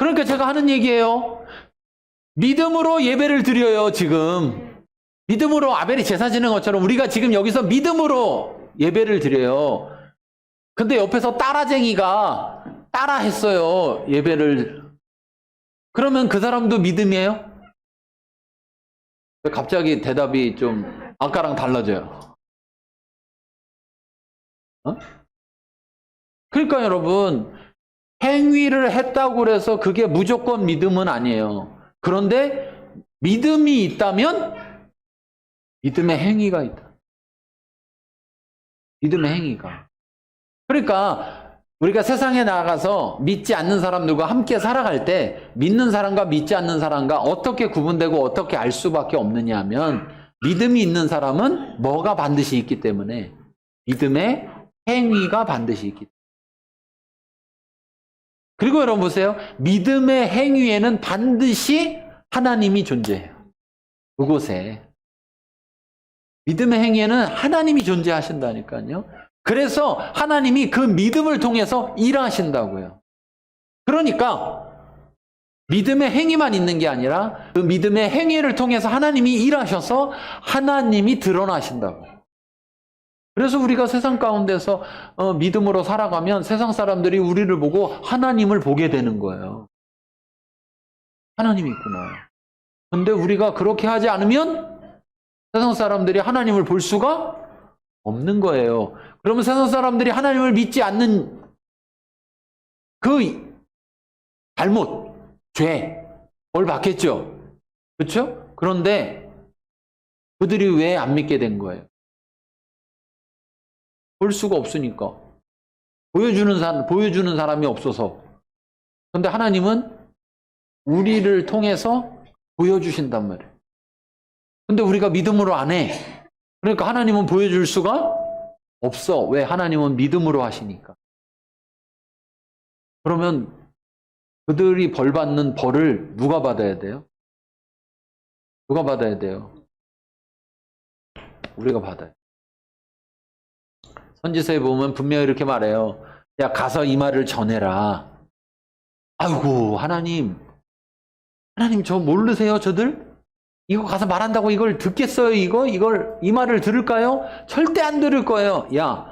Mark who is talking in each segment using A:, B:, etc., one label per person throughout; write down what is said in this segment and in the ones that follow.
A: 그러니까 제가 하는 얘기예요. 믿음으로 예배를 드려요, 지금. 믿음으로 아벨이 제사 지는 것처럼 우리가 지금 여기서 믿음으로 예배를 드려요. 근데 옆에서 따라쟁이가 따라했어요, 예배를. 그러면 그 사람도 믿음이에요? 갑자기 대답이 좀 아까랑 달라져요. 그러니까 여러분, 행위를 했다고 해서 그게 무조건 믿음은 아니에요. 그런데 믿음이 있다면 믿음의 행위가 있다. 믿음의 행위가. 그러니까 우리가 세상에 나가서 믿지 않는 사람들과 함께 살아갈 때 믿는 사람과 믿지 않는 사람과 어떻게 구분되고 어떻게 알 수밖에 없느냐 하면 믿음이 있는 사람은 뭐가 반드시 있기 때문에 믿음의 행위가 반드시 있기 때문에. 그리고 여러분 보세요. 믿음의 행위에는 반드시 하나님이 존재해요. 그곳에. 믿음의 행위에는 하나님이 존재하신다니까요. 그래서 하나님이 그 믿음을 통해서 일하신다고요. 그러니까 믿음의 행위만 있는 게 아니라 그 믿음의 행위를 통해서 하나님이 일하셔서 하나님이 드러나신다고. 그래서 우리가 세상 가운데서 믿음으로 살아가면 세상 사람들이 우리를 보고 하나님을 보게 되는 거예요. 하나님이 있구나. 근데 우리가 그렇게 하지 않으면 세상 사람들이 하나님을 볼 수가 없는 거예요. 그러면 세상 사람들이 하나님을 믿지 않는 그 잘못, 죄, 벌 받겠죠. 그렇죠? 그런데 그들이 왜 안 믿게 된 거예요? 볼 수가 없으니까. 보여주는 사람이 없어서. 그런데 하나님은 우리를 통해서 보여주신단 말이에요. 근데 우리가 믿음으로 안 해. 그러니까 하나님은 보여줄 수가 없어. 왜? 하나님은 믿음으로 하시니까. 그러면 그들이 벌 받는 벌을 누가 받아야 돼요? 누가 받아야 돼요? 우리가 받아요. 선지서에 보면 분명히 이렇게 말해요. 야, 가서 이 말을 전해라. 아이고, 하나님 저 모르세요, 저들? 이거 가서 말한다고 이걸 듣겠어요, 이 말을 들을까요? 절대 안 들을 거예요. 야,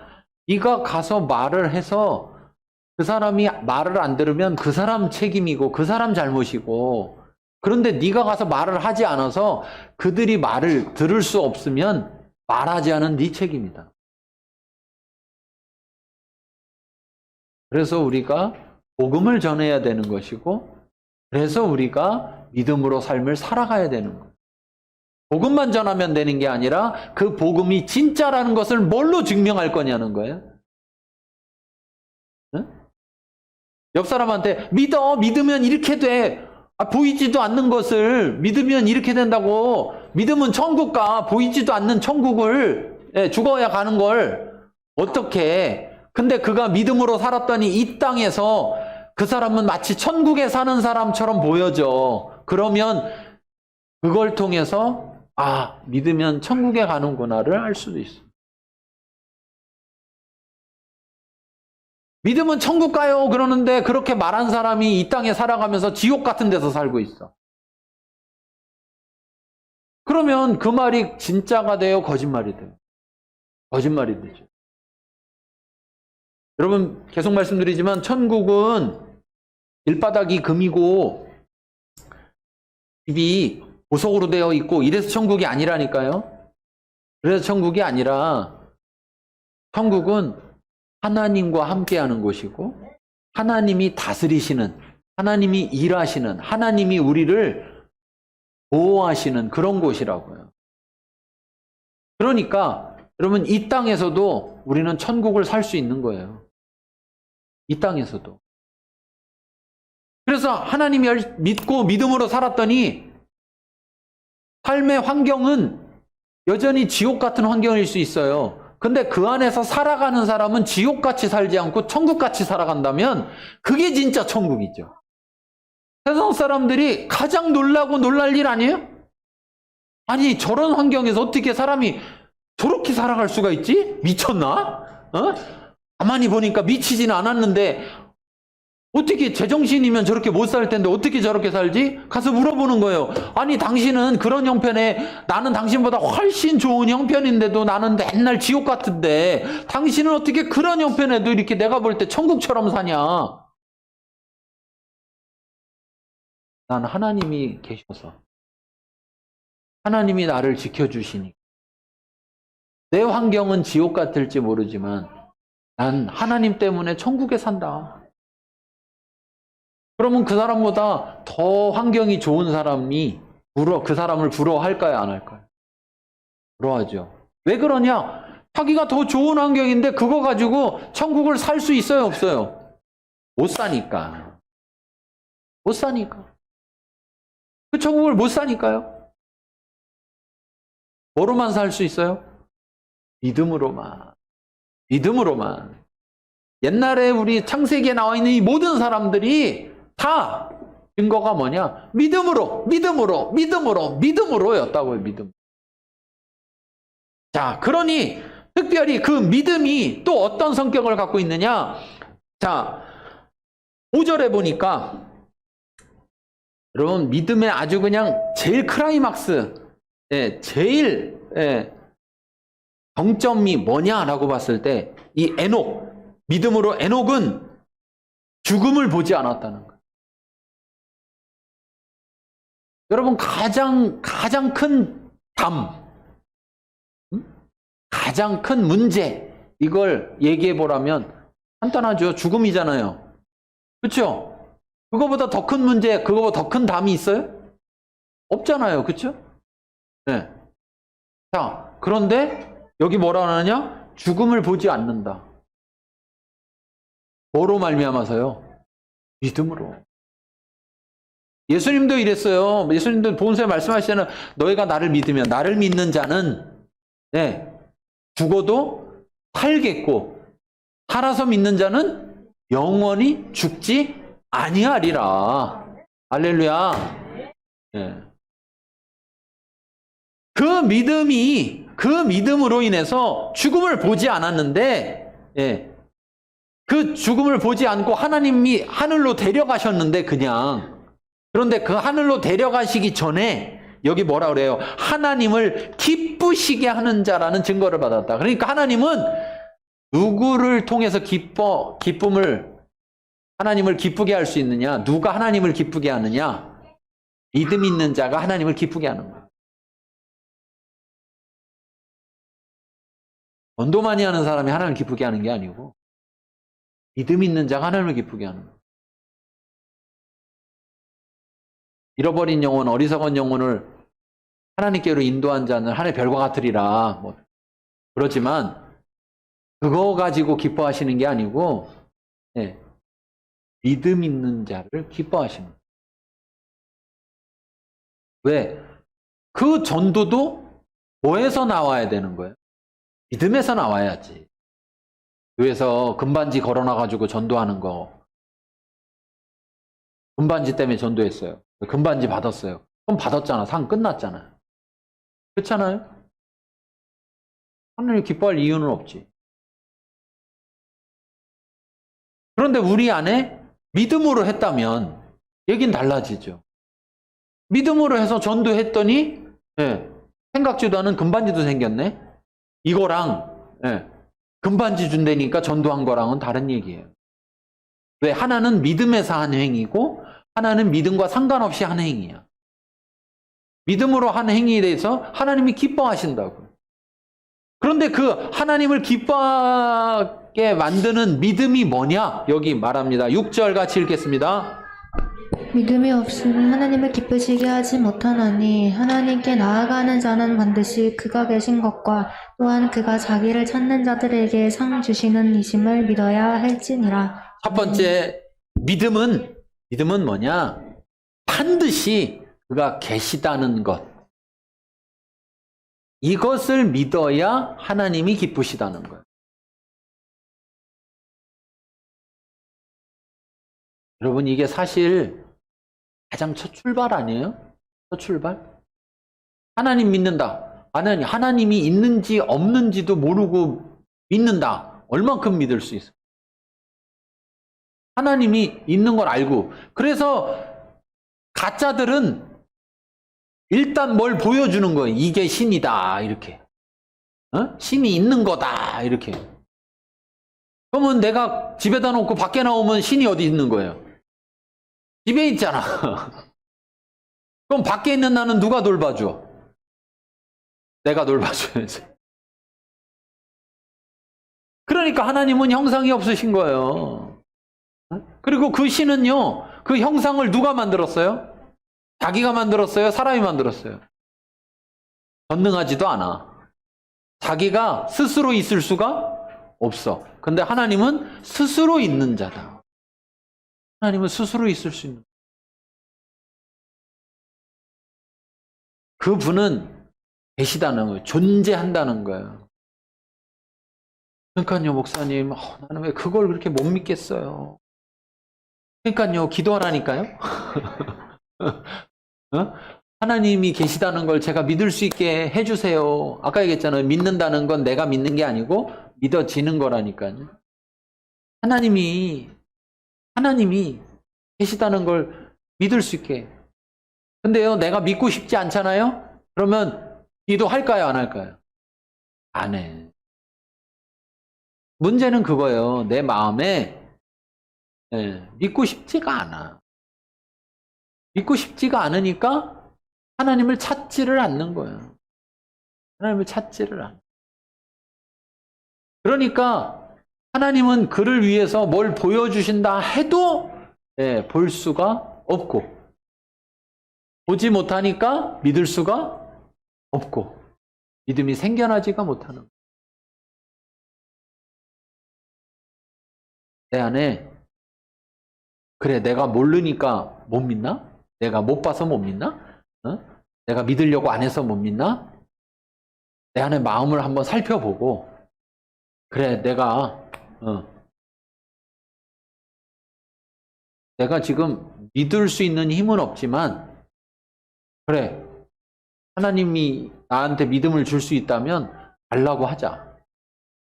A: 네가 가서 말을 해서 그 사람이 말을 안 들으면 그 사람 책임이고 그 사람 잘못이고, 그런데 네가 가서 말을 하지 않아서 그들이 말을 들을 수 없으면 말하지 않은 네 책임이다. 그래서 우리가 복음을 전해야 되는 것이고, 그래서 우리가 믿음으로 삶을 살아가야 되는 거예요. 복음만 전하면 되는 게 아니라 그 복음이 진짜라는 것을 뭘로 증명할 거냐는 거예요. 응? 옆 사람한테 믿으면 이렇게 돼. 보이지도 않는 것을 믿으면 이렇게 된다고. 믿음은 천국 가. 보이지도 않는 천국을 죽어야 가는 걸 어떻게 해. 근데 그가 믿음으로 살았더니 이 땅에서 그 사람은 마치 천국에 사는 사람처럼 보여져. 그러면 그걸 통해서 믿으면 천국에 가는구나를 알 수도 있어. 믿으면 천국 가요 그러는데 그렇게 말한 사람이 이 땅에 살아가면서 지옥 같은 데서 살고 있어. 그러면 그 말이 진짜가 돼요, 거짓말이 돼요? 거짓말이 되죠. 여러분, 계속 말씀드리지만 천국은 길바닥이 금이고 집이 보석으로 되어 있고 이래서 천국이 아니라니까요. 그래서 천국이 아니라 천국은 하나님과 함께하는 곳이고 하나님이 다스리시는, 하나님이 일하시는, 하나님이 우리를 보호하시는 그런 곳이라고요. 그러니까 여러분, 이 땅에서도 우리는 천국을 살 수 있는 거예요. 이 땅에서도. 그래서 하나님을 믿고 믿음으로 살았더니 삶의 환경은 여전히 지옥 같은 환경일 수 있어요. 근데 그 안에서 살아가는 사람은 지옥같이 살지 않고 천국같이 살아간다면 그게 진짜 천국이죠. 세상 사람들이 가장 놀라고 놀랄 일 아니에요? 아니, 저런 환경에서 어떻게 사람이 저렇게 살아갈 수가 있지? 미쳤나? 가만히 보니까 미치지는 않았는데 어떻게 제정신이면 저렇게 못 살 텐데 어떻게 저렇게 살지? 가서 물어보는 거예요. 아니 당신은 그런 형편에 나는 당신보다 훨씬 좋은 형편인데도 나는 맨날 지옥 같은데 당신은 어떻게 그런 형편에도 이렇게 내가 볼 때 천국처럼 사냐? 난 하나님이 계셔서 하나님이 나를 지켜주시니 내 환경은 지옥 같을지 모르지만 난 하나님 때문에 천국에 산다. 그러면 그 사람보다 더 환경이 좋은 사람이 그 사람을 부러워할까요? 안 할까요? 부러워하죠. 왜 그러냐? 자기가 더 좋은 환경인데 그거 가지고 천국을 살 수 있어요? 없어요? 못 사니까. 못 사니까. 그 천국을 못 사니까요. 뭐로만 살 수 있어요? 믿음으로만. 믿음으로만. 옛날에 우리 창세기에 나와 있는 이 모든 사람들이 다 증거가 뭐냐? 믿음으로였다고요, 믿음. 자, 그러니 특별히 그 믿음이 또 어떤 성격을 갖고 있느냐? 자, 5절에 보니까 여러분 믿음의 아주 그냥 제일 클라이막스, 제일 정점이 뭐냐라고 봤을 때 이 에녹, 믿음으로 에녹은 죽음을 보지 않았다는 거예요. 여러분 가장 큰 가장 큰 문제 이걸 얘기해 보라면 간단하죠. 죽음이잖아요. 그렇죠? 그거보다 더 큰 문제, 그거보다 더 큰 담이 있어요? 없잖아요. 그렇죠? 네. 자, 그런데 여기 뭐라 하느냐? 죽음을 보지 않는다. 뭐로 말미암아서요? 믿음으로. 예수님도 이랬어요. 예수님도 본서에 말씀하시잖아요. 너희가 나를 믿으면 나를 믿는 자는 죽어도 살겠고 살아서 믿는 자는 영원히 죽지 아니하리라. 할렐루야. 그 믿음으로 인해서 죽음을 보지 않았는데 그 죽음을 보지 않고 하나님이 하늘로 데려가셨는데 그냥 그런데 그 하늘로 데려가시기 전에 여기 뭐라 그래요? 하나님을 기쁘시게 하는 자라는 증거를 받았다. 그러니까 하나님은 누구를 통해서 하나님을 기쁘게 할 수 있느냐? 누가 하나님을 기쁘게 하느냐? 믿음 있는 자가 하나님을 기쁘게 하는 거예요. 전도 많이 하는 사람이 하나님을 기쁘게 하는 게 아니고 믿음 있는 자가 하나님을 기쁘게 하는 거예요. 잃어버린 영혼, 어리석은 영혼을 하나님께로 인도한 자는 하늘의 별과 같으리라. 그렇지만 그거 가지고 기뻐하시는 게 아니고 믿음 있는 자를 기뻐하시는 거예요. 왜? 그 전도도 뭐에서 나와야 되는 거예요? 믿음에서 나와야지. 교회에서 금반지 걸어놔가지고 전도하는 거. 금반지 때문에 전도했어요. 금반지 받았어요. 그럼 받았잖아. 상 끝났잖아요. 그렇잖아요? 하나님 기뻐할 이유는 없지. 그런데 우리 안에 믿음으로 했다면 얘기는 달라지죠. 믿음으로 해서 전도했더니 생각지도 않은 금반지도 생겼네. 이거랑 금반지 준다니까 전도한 거랑은 다른 얘기예요. 왜? 하나는 믿음에서 한 행위고 하나는 믿음과 상관없이 한 행위야. 믿음으로 한 행위에 대해서 하나님이 기뻐하신다고. 그런데 그 하나님을 기뻐하게 만드는 믿음이 뭐냐? 여기 말합니다. 6절 같이 읽겠습니다.
B: 믿음이 없으면 하나님을 기쁘시게 하지 못하나니 하나님께 나아가는 자는 반드시 그가 계신 것과 또한 그가 자기를 찾는 자들에게 상 주시는 이심을 믿어야 할지니라.
A: 첫 번째 믿음은 뭐냐? 반드시 그가 계시다는 것. 이것을 믿어야 하나님이 기쁘시다는 거예요. 여러분 이게 사실 가장 첫 출발 아니에요? 첫 출발? 하나님 믿는다. 하나님이 있는지 없는지도 모르고 믿는다. 얼만큼 믿을 수 있어? 하나님이 있는 걸 알고. 그래서 가짜들은 일단 뭘 보여주는 거예요. 이게 신이다, 이렇게. 신이 있는 거다, 이렇게. 그러면 내가 집에다 놓고 밖에 나오면 신이 어디 있는 거예요? 집에 있잖아. 그럼 밖에 있는 나는 누가 돌봐줘? 내가 돌봐줘야지. 그러니까 하나님은 형상이 없으신 거예요. 그리고 그 신은요, 그 형상을 누가 만들었어요? 자기가 만들었어요? 사람이 만들었어요? 전능하지도 않아. 자기가 스스로 있을 수가 없어. 근데 하나님은 스스로 있는 자다. 하나님은 스스로 있을 수 있는. 그분은 계시다는 거예요. 존재한다는 거예요. 그러니까요, 목사님, 나는 왜 그걸 그렇게 못 믿겠어요? 그러니까요, 기도하라니까요. 하나님이 계시다는 걸 제가 믿을 수 있게 해주세요. 아까 얘기했잖아요. 믿는다는 건 내가 믿는 게 아니고 믿어지는 거라니까요. 하나님이 계시다는 걸 믿을 수 있게. 근데요, 내가 믿고 싶지 않잖아요? 그러면 기도할까요, 안 할까요? 안 해. 문제는 그거예요. 내 마음에 믿고 싶지가 않아. 믿고 싶지가 않으니까 하나님을 찾지를 않는 거예요. 하나님을 찾지를 않아. 그러니까 하나님은 그를 위해서 뭘 보여주신다 해도 볼 수가 없고, 보지 못하니까 믿을 수가 없고, 믿음이 생겨나지가 못하는 거예요. 내 안에, 그래, 내가 모르니까 못 믿나? 내가 못 봐서 못 믿나? 내가 믿으려고 안 해서 못 믿나? 내 안에 마음을 한번 살펴보고, 그래, 내가 지금 믿을 수 있는 힘은 없지만, 그래, 하나님이 나한테 믿음을 줄 수 있다면 달라고 하자.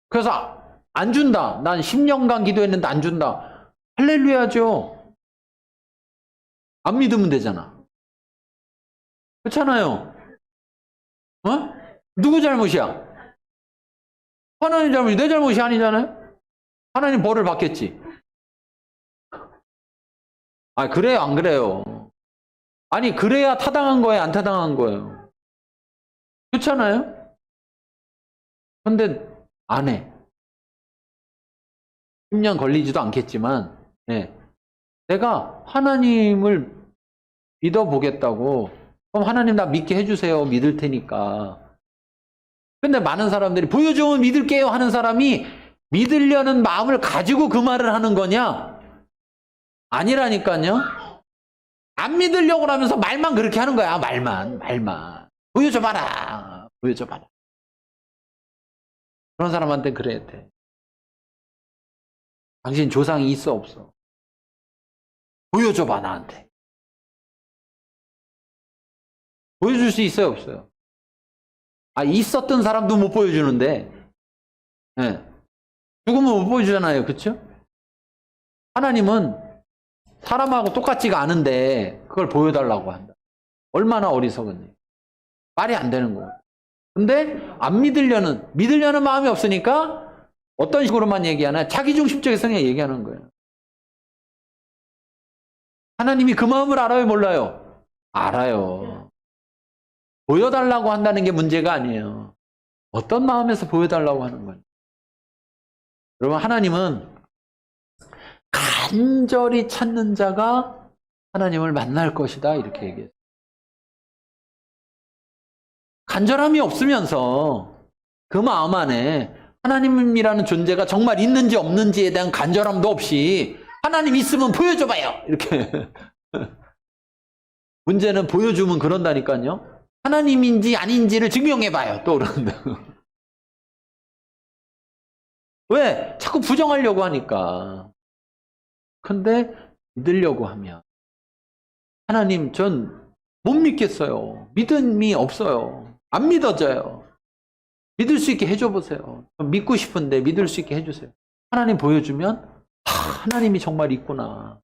A: 그래서 안 준다. 난 10년간 기도했는데 안 준다. 할렐루야죠. 안 믿으면 되잖아. 그렇잖아요. 누구 잘못이야? 하나님 잘못이, 내 잘못이 아니잖아요. 하나님 벌을 받겠지. 그래요, 안 그래요? 아니, 그래야 타당한 거예요, 안 타당한 거예요? 그렇잖아요? 근데 안 해. 10년 걸리지도 않겠지만, 내가 하나님을 믿어보겠다고, 그럼 하나님 나 믿게 해주세요. 믿을 테니까. 근데 많은 사람들이 보여주면 믿을게요 하는 사람이 믿으려는 마음을 가지고 그 말을 하는 거냐? 아니라니까요. 안 믿으려고 하면서 말만 그렇게 하는 거야. 말만. 보여줘봐라. 그런 사람한테 그래야 돼. 당신 조상이 있어 없어? 보여줘봐 나한테. 보여줄 수 있어요 없어요? 있었던 사람도 못 보여주는데, 죽으면 못 보여주잖아요. 그렇죠? 하나님은 사람하고 똑같지가 않은데 그걸 보여달라고 한다. 얼마나 어리석은지. 말이 안 되는 거예요. 근데 안 믿으려는 마음이 없으니까 어떤 식으로만 얘기하나? 자기중심적인 성향 얘기하는 거예요. 하나님이 그 마음을 알아요, 몰라요? 알아요. 보여달라고 한다는 게 문제가 아니에요. 어떤 마음에서 보여달라고 하는 거예요. 여러분, 하나님은 간절히 찾는 자가 하나님을 만날 것이다, 이렇게 얘기해요. 간절함이 없으면서 그 마음 안에 하나님이라는 존재가 정말 있는지 없는지에 대한 간절함도 없이 하나님 있으면 보여줘봐요, 이렇게. 문제는 보여주면 그런다니까요. 하나님인지 아닌지를 증명해봐요, 또 그런다. 왜? 자꾸 부정하려고 하니까. 근데 믿으려고 하면 하나님, 전 못 믿겠어요. 믿음이 없어요. 안 믿어져요. 믿을 수 있게 해줘 보세요. 믿고 싶은데 믿을 수 있게 해주세요. 하나님 보여주면 하나님이 정말 있구나.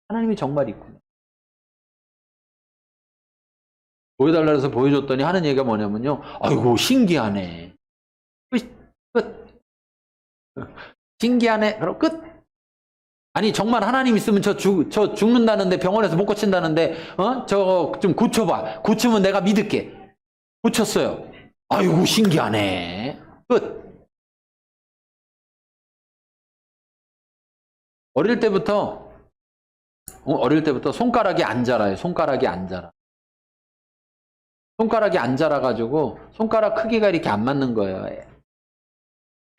A: 하나님이 정말 있구나. 보여달라 해서 보여줬더니 하는 얘기가 뭐냐면요. 아이고, 신기하네. 끝. 신기하네. 그럼 끝. 아니, 정말 하나님 있으면 저 죽는다는데, 병원에서 못 고친다는데, 저 좀 고쳐봐. 고치면 내가 믿을게. 고쳤어요. 아이고, 신기하네. 끝. 어릴 때부터 손가락이 안 자라요. 손가락이 안 자라. 손가락이 안 자라가지고 손가락 크기가 이렇게 안 맞는 거예요.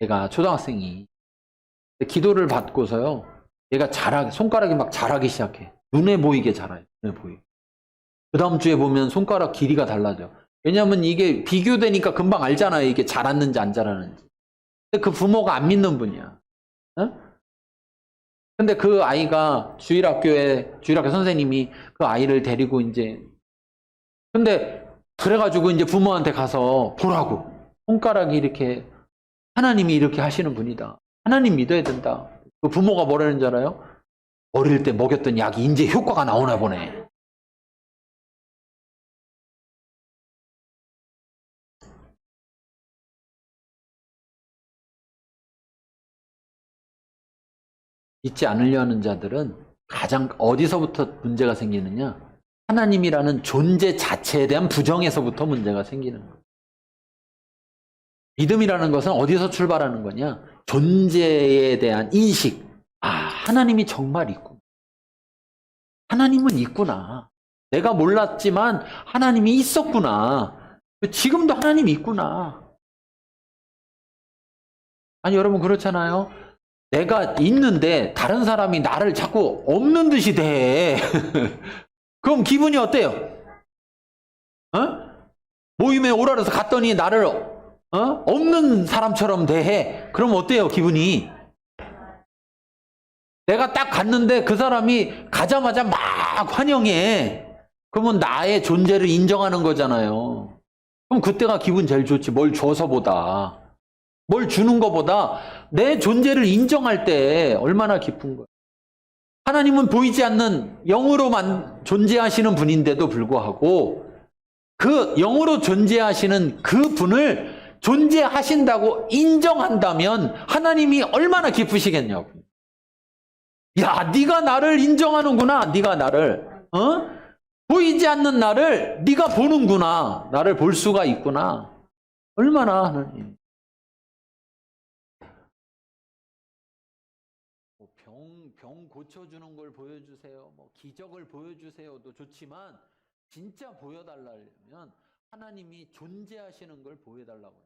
A: 얘가 초등학생이. 기도를 받고서요. 얘가 손가락이 막 자라기 시작해. 눈에 보이게 자라요. 눈에 보이게. 그 다음 주에 보면 손가락 길이가 달라져. 왜냐면 이게 비교되니까 금방 알잖아요. 이게 자랐는지 안 자랐는지. 근데 그 부모가 안 믿는 분이야. 근데 그 아이가 주일학교 선생님이 그 아이를 데리고 근데 그래가지고 이제 부모한테 가서 보라고. 손가락이 이렇게, 하나님이 이렇게 하시는 분이다. 하나님 믿어야 된다. 그 부모가 뭐라는 줄 알아요? 어릴 때 먹였던 약이 이제 효과가 나오나 보네. 믿지 않으려 하는 자들은 가장 어디서부터 문제가 생기느냐? 하나님이라는 존재 자체에 대한 부정에서부터 문제가 생기는 거예요. 믿음이라는 것은 어디서 출발하는 거냐? 존재에 대한 인식. 아, 하나님이 정말 있구나. 하나님은 있구나. 내가 몰랐지만 하나님이 있었구나. 지금도 하나님이 있구나. 아니, 여러분 그렇잖아요. 내가 있는데 다른 사람이 나를 자꾸 없는 듯이 대해. 그럼 기분이 어때요? 모임에 오라 그래서 갔더니 나를 없는 사람처럼 대해. 그럼 어때요, 기분이? 내가 딱 갔는데 그 사람이 가자마자 막 환영해. 그러면 나의 존재를 인정하는 거잖아요. 그럼 그때가 기분 제일 좋지. 뭘 줘서보다. 뭘 주는 것보다 내 존재를 인정할 때 얼마나 기쁜 거예요. 하나님은 보이지 않는 영으로만 존재하시는 분인데도 불구하고 그 영으로 존재하시는 그 분을 존재하신다고 인정한다면 하나님이 얼마나 기쁘시겠냐고. 야, 네가 나를 인정하는구나. 네가 나를 보이지 않는 나를 네가 보는구나. 나를 볼 수가 있구나. 얼마나 하나님. 병 고쳐주는 걸 보여주세요. 뭐 기적을 보여주세요도 좋지만 진짜 보여달라면 하나님이 존재하시는 걸 보여달라고 해요.